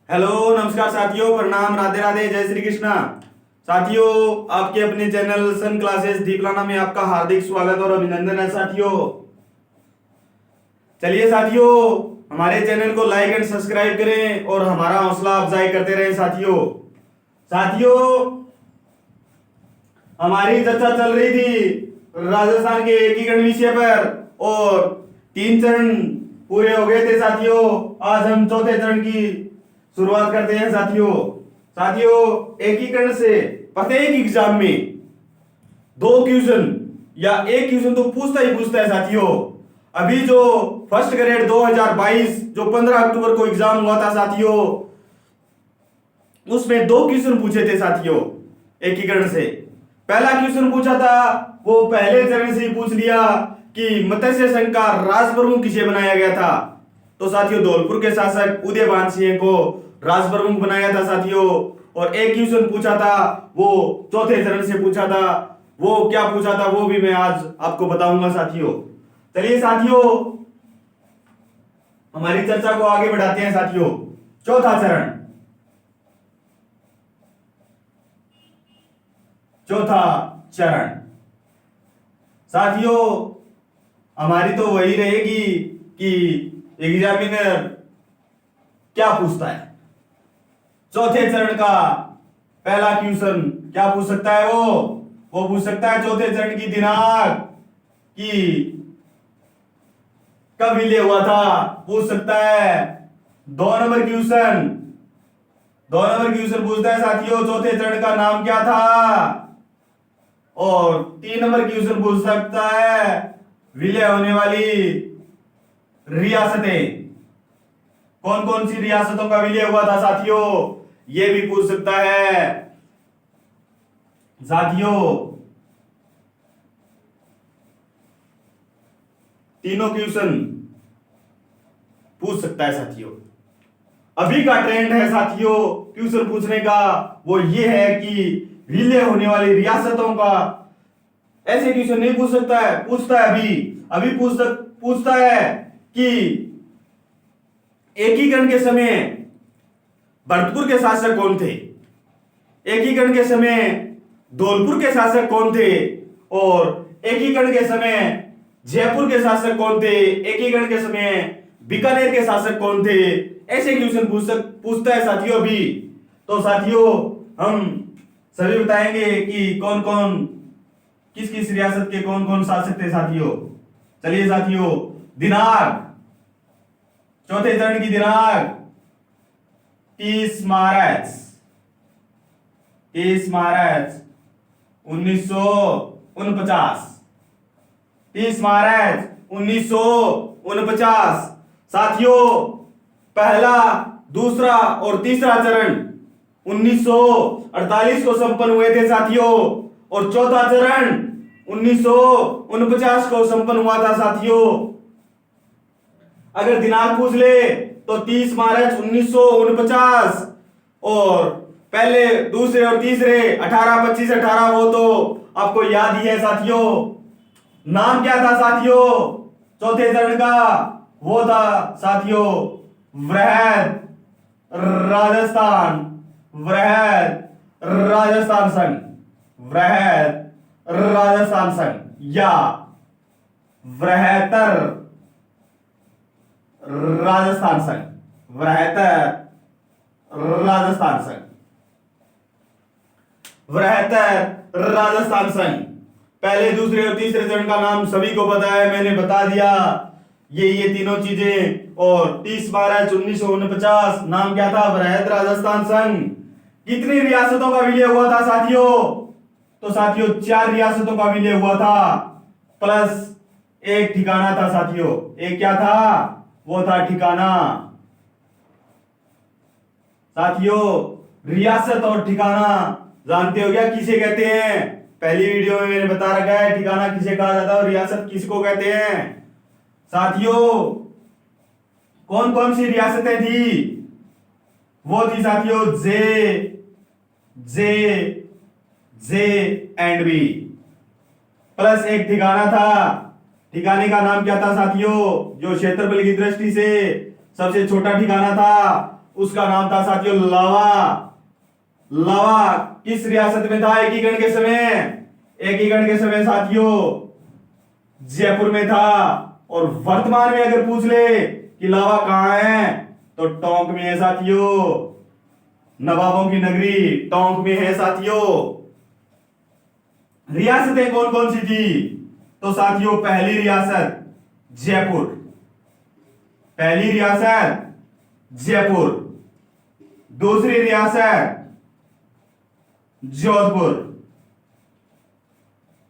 Hello नमस्कार साथियों, प्रणाम, राधे राधे, जय श्री कृष्णा। साथियों, आपके अपने चैनल सन क्लासेस दीपलाना में आपका हार्दिक स्वागत और अभिनंदन है साथियों। चलिए साथियों, हमारे चैनल को लाइक एंड सब्सक्राइब करें और हमारा हौसला अफजाई करते रहें साथियों। साथियों, हमारी चर्चा चल रही थी राजस्थान के एकीकरण विषय पर और 3 चरण पूरे हो गए थे साथियों। आज हम चौथे चरण की शुरुआत करते हैं साथियों। साथियों, एकीकरण से प्रत्येक एग्जाम में 2 क्वेश्चन या 1 क्वेश्चन तो पूछता ही पूछता है साथियों। अभी जो फर्स्ट ग्रेड 2022 जो 15 अक्टूबर को एग्जाम हुआ था साथियों, उसमें 2 क्वेश्चन पूछे थे साथियों एकीकरण से। पहला क्वेश्चन पूछा था, वो पहले चरण से ही पूछ लिया कि मत्स्य संघ का राज प्रमुख किसे बनाया गया था। तो साथियों, धौलपुर के शासक उदयभान सिंह को राज प्रमुख बनाया था साथियों। और एक क्वेश्चन पूछा था, वो चौथे चरण से पूछा था। वो क्या पूछा था वो भी मैं आज आपको बताऊंगा साथियों। चलिए साथियों, हमारी चर्चा को आगे बढ़ाते हैं साथियों। चौथा चरण, चौथा चरण साथियों, हमारी तो वही रहेगी कि एग्जामिनर क्या पूछता है। चौथे चरण का पहला क्वेश्चन क्या पूछ सकता है? वो पूछ सकता है चौथे चरण की दिनांक कि कब विलय हुआ था, पूछ सकता है। 2 नंबर क्वेश्चन, 2 नंबर क्वेश्चन पूछता है साथियों, चौथे चरण का नाम क्या था। और 3 नंबर क्वेश्चन पूछ सकता है, विलय होने वाली रियासतें, कौन कौन सी रियासतों का विलय हुआ था साथियों, ये भी पूछ सकता है साथियों। तीनों क्वेश्चन पूछ सकता है साथियों। अभी का ट्रेंड है साथियों क्वेश्चन पूछने का, वो ये है कि विलय होने वाली रियासतों का ऐसे क्वेश्चन नहीं पूछ सकता है, पूछता है अभी पूछता है कि एकीकरण के समय भरतपुर के शासक कौन थे, एकीकरण के समय धौलपुर के शासक कौन थे, और एकीकरण के समय जयपुर के शासक कौन थे, एकीकरण के समय बीकानेर के शासक कौन थे। ऐसे क्वेश्चन पूछता है साथियों अभी। तो साथियों, हम सभी बताएंगे कि कौन कौन किस किस रियासत के कौन कौन शासक थे साथियों। चलिए साथियों, दिनांक, चौथे चरण की दिनांक 30 मार्च 1949, 30 मार्च 1949 साथियों। पहला, दूसरा और तीसरा चरण 1948 को संपन्न हुए थे साथियों, और चौथा चरण 1949 को संपन्न हुआ था साथियों। अगर दिनांक पूछ ले तो 30 मार्च 1949, और पहले, दूसरे और तीसरे 18, 25, 18 वो तो आपको याद ही है साथियों। नाम क्या था साथियों चौथे चरण का? वो था साथियों वृहद राजस्थान, वृहद राजस्थान संघ, वृहद राजस्थान संघ या वृहत्तर राजस्थान संघ, वृहत्तर राजस्थान संघ, वृहत्तर राजस्थान संघ। पहले, दूसरे और तीसरे चरण का नाम सभी को पता है, मैंने बता दिया ये तीनों चीजें। और 30 मार्च 1949 नाम क्या था? वृहद राजस्थान संघ। कितनी रियासतों का विलय हुआ था साथियों? तो साथियों 4 रियासतों का विलय हुआ था, प्लस एक ठिकाना था साथियों। एक क्या था? वो था ठिकाना साथियों। रियासत और ठिकाना जानते हो क्या किसे कहते हैं? पहली वीडियो में मैंने बता रखा है ठिकाना किसे कहा जाता है और रियासत किसको कहते हैं साथियों। कौन कौन सी रियासतें थी? वो थी साथियों जे एंड बी, प्लस एक ठिकाना था। ठिकाने का नाम क्या था साथियों? जो क्षेत्रफल की दृष्टि से सबसे छोटा ठिकाना था उसका नाम था साथियों लावा। लावा किस रियासत में था एकीकरण के समय? एकीकरण के समय साथियों जयपुर में था। और वर्तमान में अगर पूछ ले कि लावा कहां है तो टोंक में है साथियों। नवाबों की नगरी टोंक में है साथियों। रियासतें कौन कौन सी थी? तो साथियों पहली रियासत जयपुर, पहली रियासत जयपुर, दूसरी रियासत जोधपुर,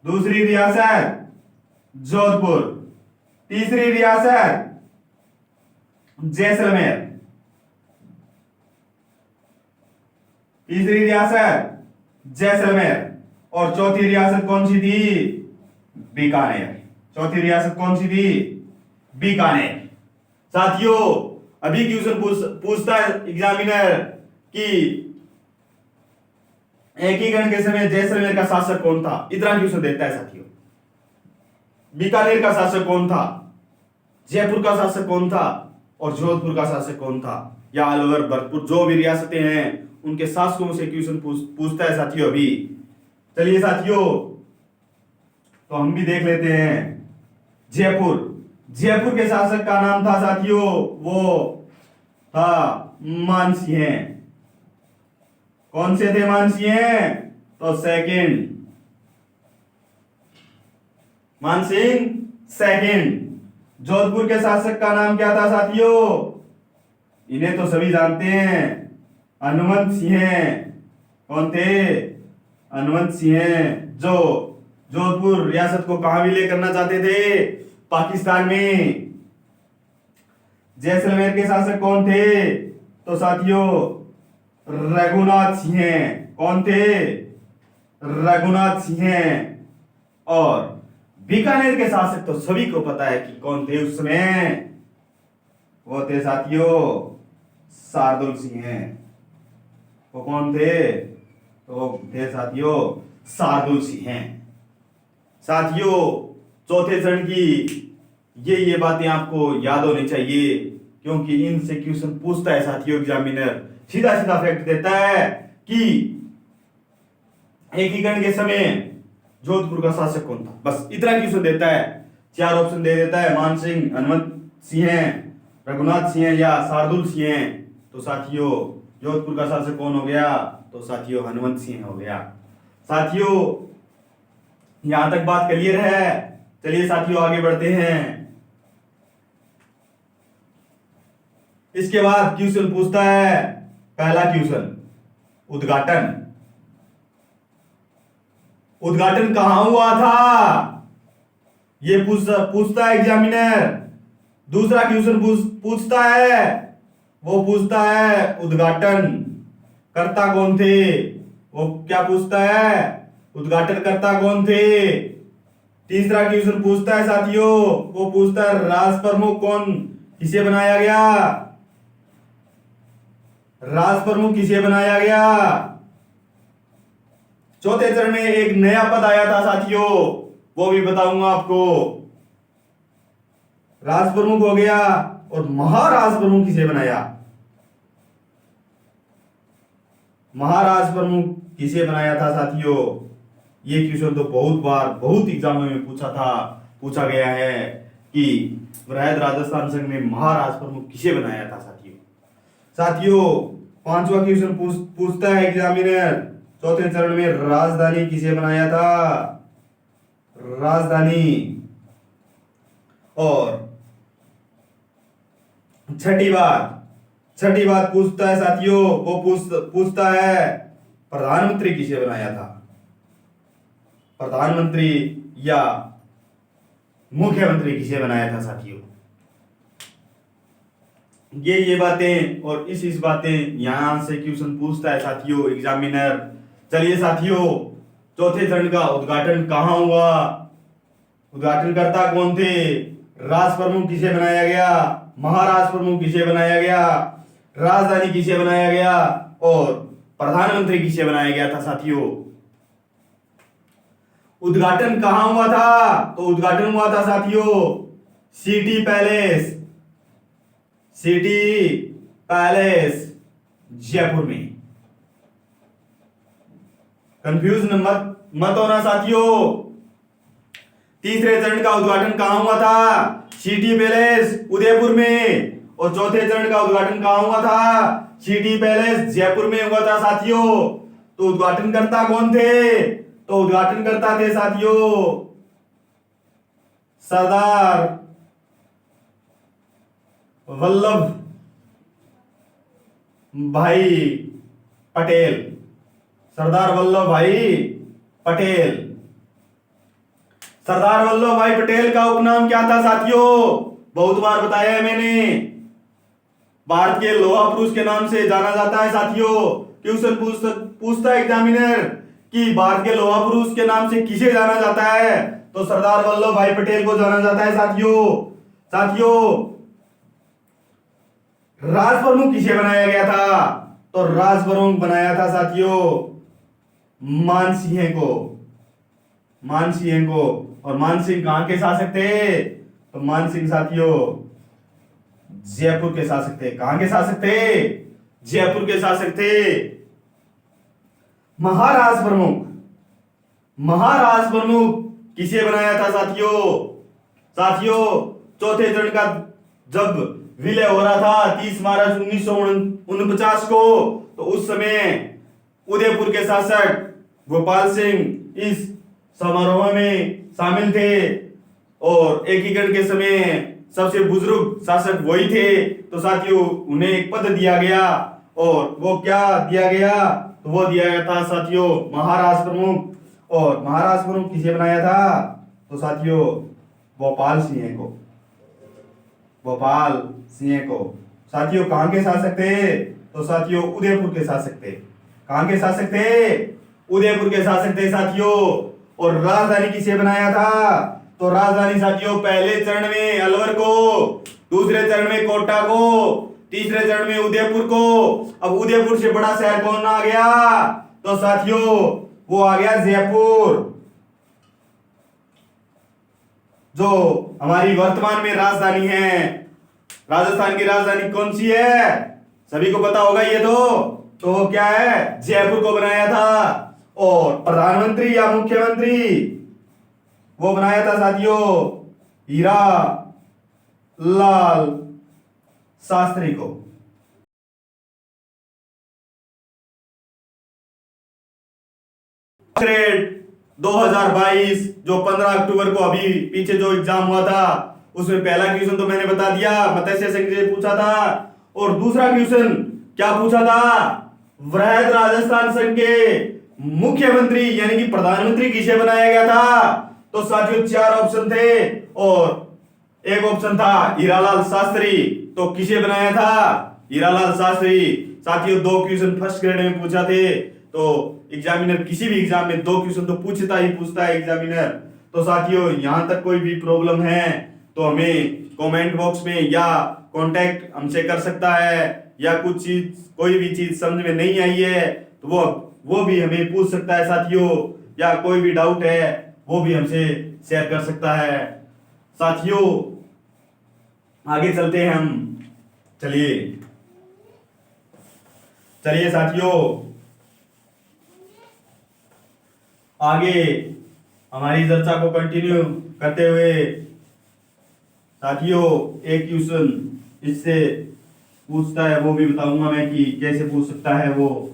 दूसरी रियासत जोधपुर, तीसरी रियासत जैसलमेर, तीसरी रियासत जैसलमेर, और चौथी रियासत कौन सी थी? बीकानेर। चौथी रियासत कौन सी थी? बीकानेर। साथियों अभी क्वेश्चन पूछता है एग्जामिनर कि एकीकरण के समय जैसलमेर का शासक कौन था? इतना क्वेश्चन देता है साथियों। बीकानेर का शासक कौन था? जयपुर का शासक कौन था? और जोधपुर का शासक कौन था? या ऑल ओवर भरतपुर जो भी रियासतें हैं उनके शासकों से क्वेश्चन पूछता है साथियों अभी। चलिए साथियों तो हम भी देख लेते हैं। जयपुर, जयपुर के शासक का नाम था साथियों वो था मानसिंह। कौन से थे मानसिंह? तो सेकंड, मानसिंह सेकंड। जोधपुर के शासक का नाम क्या था साथियों? इन्हें तो सभी जानते हैं, हनुमंत सिंह। कौन थे? हनुमंत सिंह, जो जोधपुर रियासत को कहां विलय करना चाहते थे? पाकिस्तान में। जैसलमेर के शासक कौन थे? तो साथियों रघुनाथ सिंह। कौन थे? रघुनाथ सिंह। और बीकानेर के शासक तो सभी को पता है कि कौन थे उस समय, वो थे साथियों शार्दुल सिंह। वो कौन थे? तो थे साथियों शार्दुल सिंह। साथियों चौथे चरण की ये बातें आपको याद होनी चाहिए क्योंकि इनसे क्वेश्चन पूछता है साथियों एग्जामिनर। सीधा सीधा फैक्ट देता है कि एकीकरण के समय जोधपुर का शासक कौन था, बस इतना क्वेश्चन देता है। चार ऑप्शन दे देता है, मान सिंह, हनुमंत सिंह, रघुनाथ सिंह या शार्दुल सिंह। तो साथियों जोधपुर का शासक कौन हो गया? तो साथियों हनुमंत सिंह हो गया। साथियों यहां तक बात क्लियर है? चलिए साथियों आगे बढ़ते हैं। इसके बाद क्वेश्चन पूछता है, पहला क्वेश्चन उद्घाटन। उद्घाटन कहां हुआ था? ये पूछता है एग्जामिनर। दूसरा क्वेश्चन पूछता है, वो पूछता है उद्घाटन कर्ता कौन थे? वो क्या पूछता है? उद्घाटन कर्ता कौन थे? तीसरा क्वेश्चन पूछता है साथियों, वो पूछता है राज प्रमुख कौन किसे बनाया गया? राज प्रमुख किसे बनाया गया? चौथे चरण में एक नया पद आया था साथियों, वो भी बताऊंगा आपको। राज प्रमुख हो गया, और महाराज प्रमुख किसे बनाया? महाराज प्रमुख किसे बनाया था साथियों? ये क्वेश्चन तो बहुत बार बहुत एग्जामों में पूछा गया है कि वृहद राजस्थान संघ में महाराज प्रमुख किसे बनाया था साथियों। साथियों पांचवा क्वेश्चन पूछता है एग्जामिनर, चौथे चरण में राजधानी किसे बनाया था? राजधानी। और छठी बात पूछता है साथियों, वो पूछता है प्रधानमंत्री किसे बनाया था? प्रधानमंत्री या मुख्यमंत्री किसे बनाया था साथियों? ये बातें और इस बातें यहां से क्वेश्चन पूछता है साथियों एग्जामिनर। चलिए साथियों चौथे चरण का उद्घाटन कहां हुआ? उद्घाटनकर्ता कौन थे? राज प्रमुख किसे बनाया गया? महाराज प्रमुख किसे बनाया गया? राजधानी किसे बनाया गया? और प्रधानमंत्री किसे बनाया गया था साथियों? उद्घाटन कहां हुआ था? तो उद्घाटन हुआ था साथियों सिटी पैलेस जयपुर में। कंफ्यूज मत होना साथियों। तीसरे चरण का उद्घाटन कहां हुआ था? सिटी पैलेस उदयपुर में। और चौथे चरण का उद्घाटन कहां हुआ था? सिटी पैलेस जयपुर में हुआ था साथियों। तो उद्घाटनकर्ता कौन थे? तो उद्घाटनकर्ता थे साथियों सरदार वल्लभ भाई पटेल। सरदार वल्लभ भाई पटेल। सरदार वल्लभ भाई पटेल का उपनाम क्या था साथियों? बहुत बार बताया है मैंने। भारत के लोहा पुरुष के नाम से जाना जाता है साथियों। क्वेश्चन पूछता है एग्जामिनर कि भारत के लोहा पुरुष के नाम से किसे जाना जाता है? तो सरदार वल्लभ भाई पटेल को जाना जाता है साथियों। राज प्रमुख किसे बनाया गया था? तो राज प्रमुख बनाया था साथियों मानसिंह को। और मानसिंह कहां के शासक थे? तो मानसिंह साथियों जयपुर के शासक थे। कहां के शासक थे? जयपुर के शासक थे। महाराज प्रमुख किसे बनाया था साथियों चौथे चरण का जब विलय हो रहा था 30 मार्च 1949 को, तो उस समय उदयपुर के शासक गोपाल सिंह इस समारोह में शामिल थे। और एकीकरण के समय सबसे बुजुर्ग शासक वही थे। तो साथियों उन्हें एक पद दिया गया। और वो क्या दिया गया? तो वो दिया गया था साथियों महाराज प्रमुख। और महाराज प्रमुख किसे बनाया था? तो साथियों गोपाल सिंह को। साथियों कहां के शासक थे? तो साथियों उदयपुर के शासक थे। कहां के शासक थे? उदयपुर के शासक थे साथियों। और राजधानी किसे बनाया था? तो राजधानी साथियों पहले चरण में अलवर को, दूसरे चरण में कोटा को, तीसरे चरण में उदयपुर को। अब उदयपुर से बड़ा शहर कौन आ गया? तो साथियों वो आ गया जयपुर, जो हमारी वर्तमान में राजधानी है। राजस्थान की राजधानी कौन सी है? सभी को पता होगा ये तो वो क्या है? जयपुर को बनाया था। और प्रधानमंत्री या मुख्यमंत्री वो बनाया था साथियों हीरा लाल शास्त्री को। ग्रेड 2022 जो 15 अक्टूबर को अभी पीछे जो एग्जाम हुआ था, उसमें पहला क्वेश्चन तो मैंने बता दिया, मत्स्य संघ से पूछा था। और दूसरा क्वेश्चन क्या पूछा था? वृहद राजस्थान संघ के मुख्यमंत्री यानी कि प्रधानमंत्री किसे बनाया गया था? तो साथियों 4 ऑप्शन थे और एक ऑप्शन था हीरालाल शास्त्री। तो किसे बनाया था? हीरालाल शास्त्री। साथियों 2 क्वेश्चन फर्स्ट ग्रेड में पूछा थे। तो एग्जामिनर किसी भी एग्जाम में 2 क्वेश्चन तो पूछता है एग्जामिनर। तो साथियों यहां तक कोई भी प्रॉब्लम है तो हमें कमेंट बॉक्स में या कांटेक्ट हमसे कर सकता है, या कोई भी चीज समझ में नहीं आई है तो वो भी हमें पूछ सकता है साथियों, या कोई भी डाउट है वो भी हमसे शेयर कर सकता है। साथियों आगे चलते हैं हम। चलिए साथियों आगे हमारी चर्चा को कंटिन्यू करते हुए साथियों एक क्वेश्चन इससे पूछता है वो भी बताऊंगा मैं कि कैसे पूछ सकता है वो।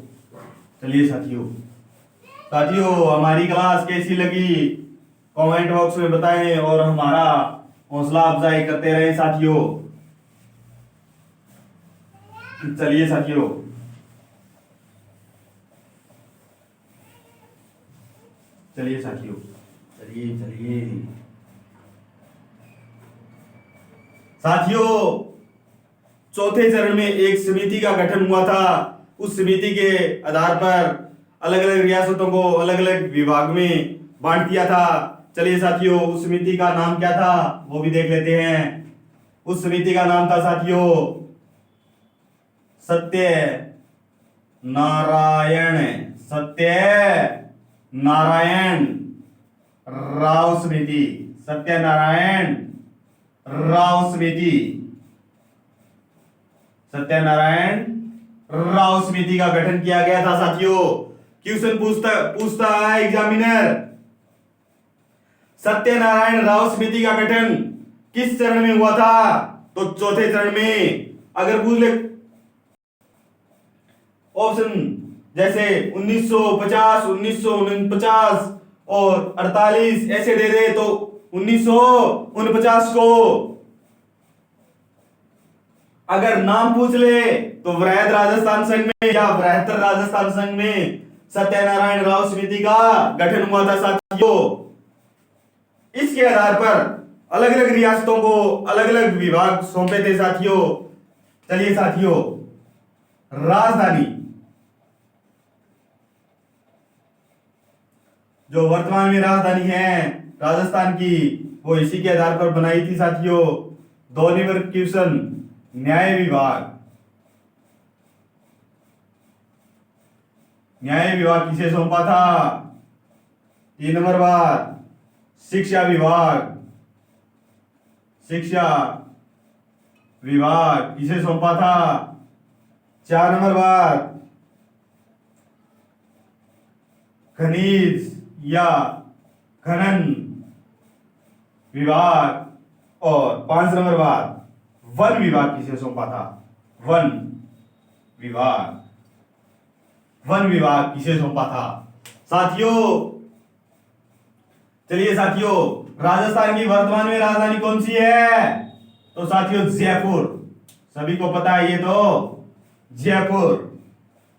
चलिए साथियों हमारी क्लास कैसी लगी कमेंट बॉक्स में बताएं और हमारा हौसला अफजाई करते रहें साथियों। चलिए साथियों चौथे चरण में एक समिति का गठन हुआ था। उस समिति के आधार पर अलग अलग रियासतों को अलग अलग विभाग में बांट दिया था। चलिए साथियों उस समिति का नाम क्या था वो भी देख लेते हैं। उस समिति का नाम था साथियों सत्य नारायण राव समिति। सत्यनारायण राव समिति का गठन किया गया था साथियों। क्वेश्चन पूछता है एग्जामिनर, सत्यनारायण राव समिति का गठन किस चरण में हुआ था? तो चौथे चरण में। अगर पूछ ले ऑप्शन जैसे 1950, 1949 और 48 ऐसे दे दे तो 1949 को। अगर नाम पूछ ले तो वृहद राजस्थान संघ में या बृहत्तर राजस्थान संघ में सत्यनारायण राव समिति का गठन हुआ था साथियों। इसके आधार पर अलग अलग रियासतों को अलग अलग विभाग सौंपे थे साथियों। चलिए साथियों, राजधानी जो वर्तमान में राजधानी है राजस्थान की, वो इसी के आधार पर बनाई थी साथियों। 2 नंबर क्वेश्चन, न्याय विभाग। न्याय विभाग किसे सौंपा था? 3 नंबर बात, शिक्षा विभाग। शिक्षा विभाग किसे सौंपा था? 4 नंबर बात, खनिज या खनन विभाग। और 5 नंबर बात, वन विभाग किसे सौंपा था? वन विभाग। वन विभाग किसे सौंपा था साथियों? चलिए साथियों, राजस्थान की वर्तमान में राजधानी कौन सी है? तो साथियों जयपुर। सभी को पता है ये तो, जयपुर।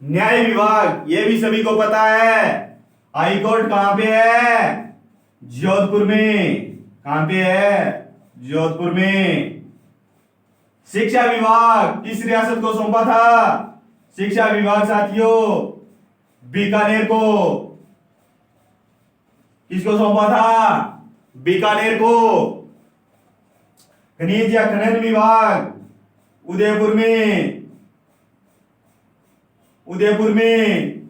न्याय विभाग ये भी सभी को पता है। हाई कोर्ट कहां पे है? जोधपुर में। कहां पे है? जोधपुर में। शिक्षा विभाग किस रियासत को सौंपा था? शिक्षा विभाग साथियों बीकानेर को। किसको सौंपा था? बीकानेर को। खनिज या खनन विभाग उदयपुर में। उदयपुर में।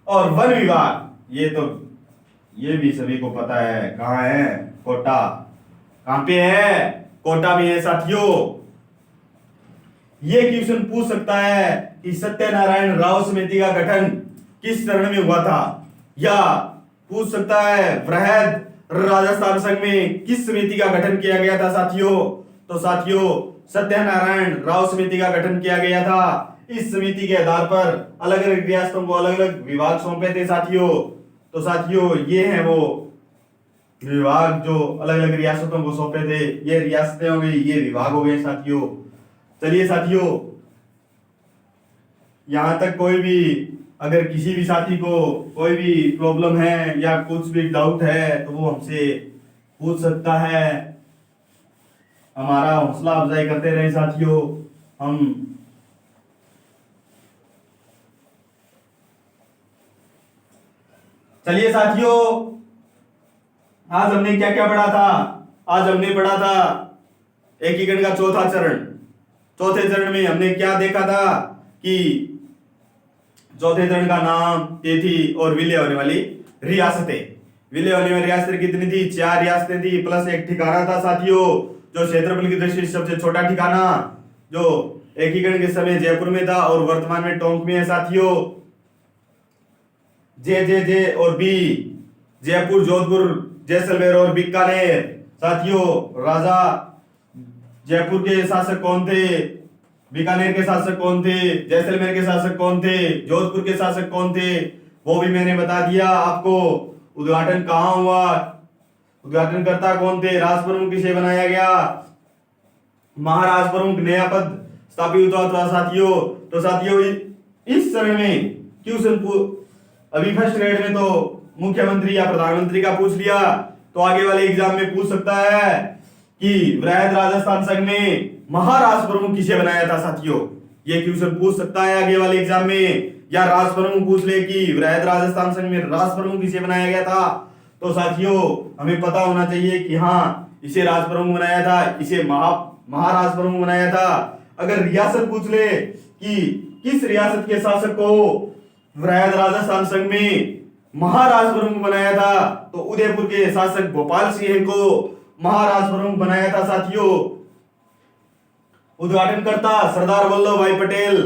और वन विभाग ये भी सभी को पता है, कहां है? कोटा। कहां पे है? कोटा में है साथियों। ये क्वेश्चन पूछ सकता है कि सत्यनारायण राव समिति का गठन किस चरण में हुआ था, या पूछ सकता है वृहद राजस्थान संघ में किस समिति का गठन किया गया था साथियों। तो साथियों सत्यनारायण राव समिति का गठन किया गया था। इस समिति के आधार पर अलग अलग रियासतों को अलग अलग विभाग सौंपे थे साथियों। तो साथियों ये हैं वो विभाग जो अलग अलग रियासतों को सौंपे थे। ये रियासतें हो गई, ये विभाग हो गए साथियों। चलिए साथियों, यहां तक कोई भी अगर किसी भी साथी को कोई भी प्रॉब्लम है या कुछ भी डाउट है तो वो हमसे पूछ सकता है। हमारा हौसला अफजाई करते रहे साथियों। हम चलिए साथियों, आज हमने क्या क्या पढ़ा था? आज हमने पढ़ा था एकीकरण का चौथा चरण। चौथे चरण में हमने क्या देखा था कि चौथे चरण का नाम, तिथि और विलय होने वाली रियासतें। विलय होने वाली रियासतें कितनी थी? 4 रियासतें थी प्लस एक ठिकाना था साथियों, जो क्षेत्रफल की दृष्टि से सबसे छोटा ठिकाना, जो एकीकरण के समय जयपुर में था और वर्तमान में टोंक में है साथियों। जे और बी, जयपुर, जोधपुर, जैसलमेर और बीकानेर। साथियों राजा जयपुर के शासक कौन थे? बीकानेर के शासक कौन थे? जैसलमेर के शासक कौन थे? जोधपुर के शासक कौन थे? वो भी मैंने बता दिया आपको। उद्घाटन कहाँ हुआ? उद्घाटनकर्ता कौन थे? राज प्रमुख किसे बनाया गया? महाराज प्रमुख नया पद स्थापित हुआ था साथियों। तो साथियों इस चरण में क्वेश्चन अभी फर्स्ट ग्रेड में तो मुख्यमंत्री या प्रधानमंत्री का पूछ लिया, तो आगे वाले एग्जाम में पूछ सकता है कि वृहद राजस्थान संघ में महाराज प्रमुख किसे बनाया था साथियों। ये क्वेश्चन पूछ सकता है आगे वाले एग्जाम में। या राज प्रमुख पूछ ले कि वृहद राजस्थान संघ में राज प्रमुख किसे बनाया गया था, तो साथियों हमें पता होना चाहिए कि हाँ इसे राज प्रमुख बनाया था, इसे महाराज प्रमुख बनाया था। अगर रियासत पूछ ले कि किस रियासत के शासक को वृहद राजस्थान संघ में महाराज प्रमुख बनाया था, तो उदयपुर के शासक गोपाल सिंह को महाराज प्रमुख बनाया था साथियों। उद्घाटनकर्ता सरदार वल्लभ भाई पटेल,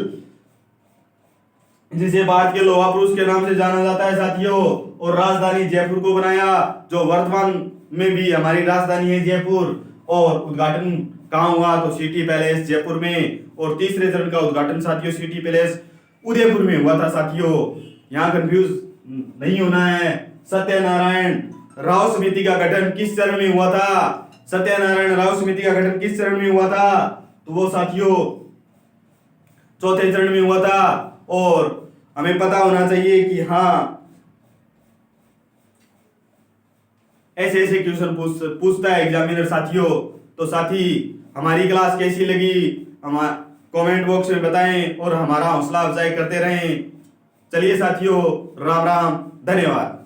जिसे भारत के लोहा पुरुष के नाम से जाना जाता है साथियों, और राजधानी जयपुर को बनाया, जो वर्तमान में भी हमारी राजधानी है जयपुर। और उद्घाटन कहाँ हुआ? तो सिटी पैलेस जयपुर में। और तीसरे चरण का उद्घाटन साथियों सिटी पैलेस उदयपुर में हुआ था साथियों। यहाँ कंफ्यूज नहीं होना है। सत्यनारायण राव समिति का गठन किस चरण में हुआ था? सत्यनारायण राव समिति का गठन किस चरण में हुआ था? तो वो साथियों चौथे चरण में हुआ था। और हमें पता होना चाहिए कि हाँ, ऐसे ऐसे क्वेश्चन पूछता है एग्जामिनर साथियों। तो साथी, हमारी क्लास कैसी लगी कमेंट बॉक्स में बताएं और हमारा हौसला अफजाई करते रहें। चलिए साथियों, राम राम, धन्यवाद।